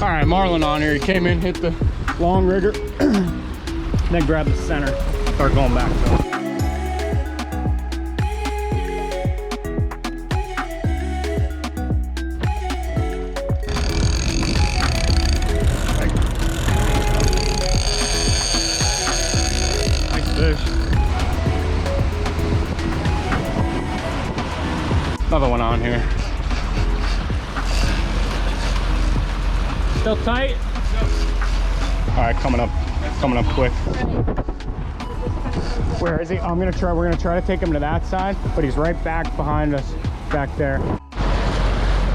All right, marlin on here. He came in, hit the long rigger, then grabbed the center, start going back to it. Nice fish. Another one on here. Still tight? All right, coming up quick. Where is he? We're gonna try to take him to that side, but he's right back behind us, back there.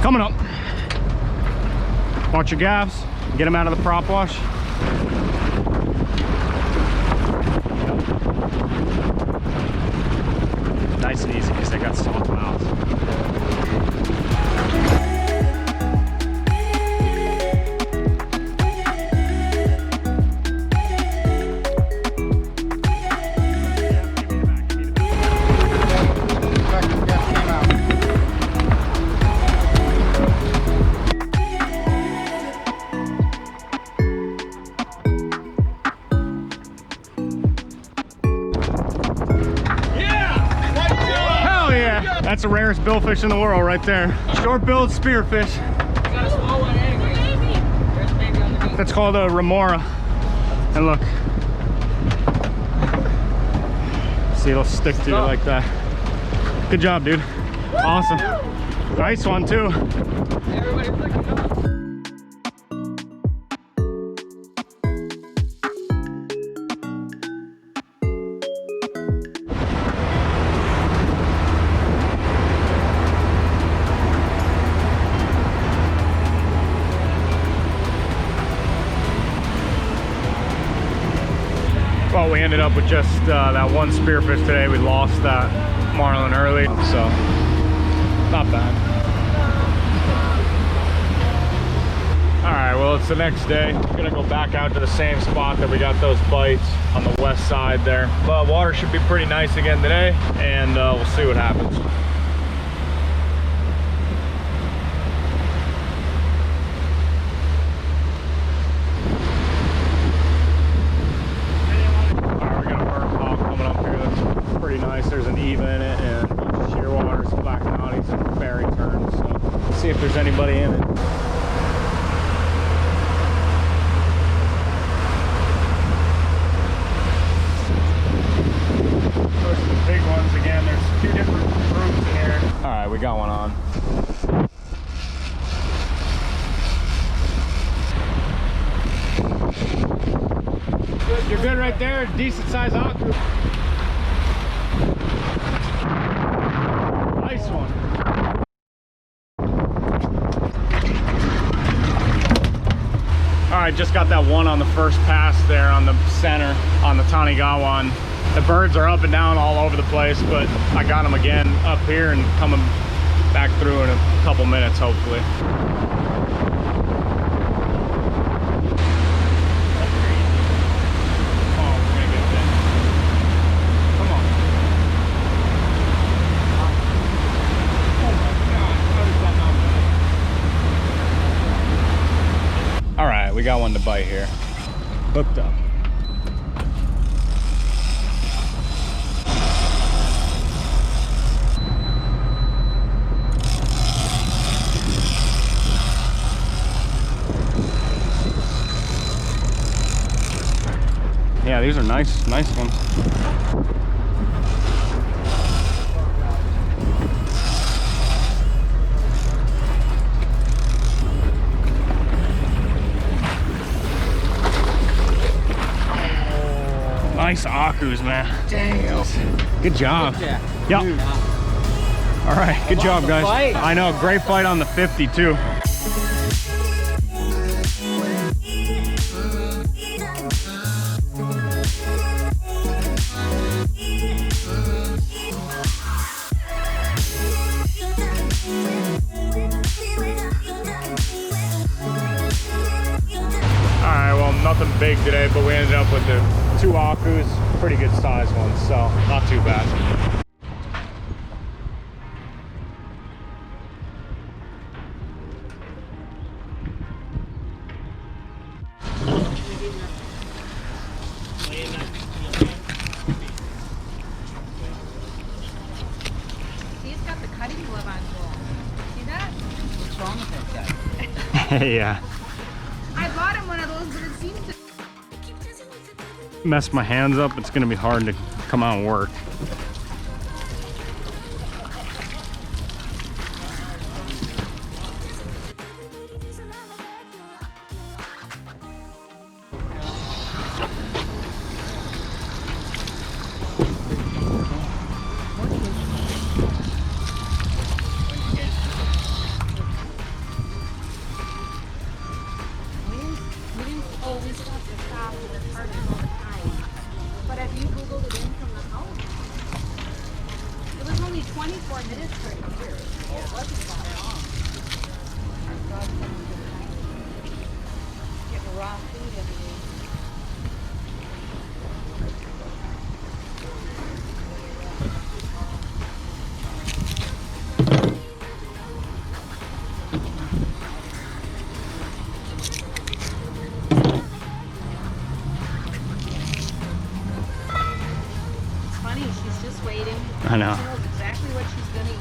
Coming up. Watch your gaffs. Get him out of the prop wash. Nice and easy because they got soft mouths. That's the rarest billfish in the world right there. Short-billed spearfish. Got a small one anyway. There's a baby on the beach. That's called a remora. And look. See, it'll stick to you like that. Good job, dude. Awesome. Nice one, too. Everybody's looking up. Well, we ended up with just that one spearfish today. We lost that marlin early, so not bad. All right, well, it's the next day. We're gonna go back out to the same spot that we got those bites on the west side there. But water should be pretty nice again today, and we'll see what happens. There's an eve in it and shearwaters, black knotties, and ferry turns. So let's see if there's anybody in it. Those are the big ones again. There's two different groups in here. All right, we got one on. You're good right there. Decent size aku. Nice one. All right, just got that one on the first pass there on the center on the Tanigawa. The birds are up and down all over the place, but I got them again up here and coming back through in a couple minutes, hopefully. We got one to bite here. Hooked up. Yeah, these are nice ones. Nice akus, man. Damn. Good job. Yep. All right, good job, guys. I know, great fight on the 50 too. All right, well, nothing big today, but we ended up with the 2 akus, pretty good size ones, so not too bad. He's got the cutting glove on full. See that? What's wrong with that guy? Yeah. I bought him one of those, but it seems to Mess my hands up, it's gonna be hard to come out and work. we still have to stop and it's hard all the time. But have you Googled it in from the house? It was only 24 minutes for here. It wasn't that long. Getting raw food every day. She's just waiting. I know. She knows exactly what she's gonna eat.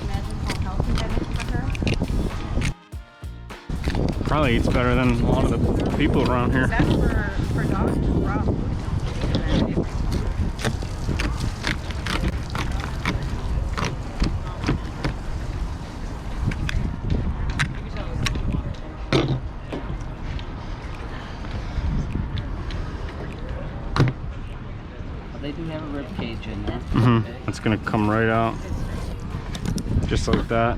Imagine how healthy that is for her. Probably eats better than a lot of the people around here. That's for dogs, raw food. They do have a rib cage in there. Mm-hmm. It's gonna come right out, just like that.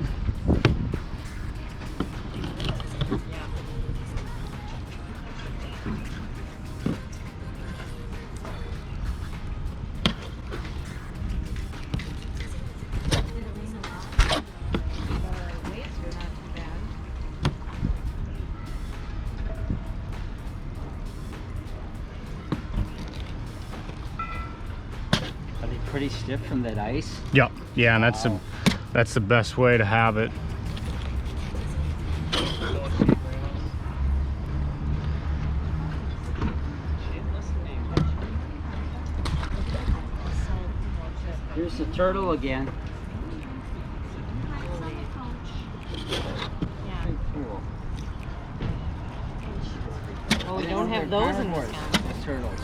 Pretty stiff from that ice. Yep. Yeah, and that's the best way to have it. Here's the turtle again. Pretty cool. Oh, we don't have those in this house. The turtles.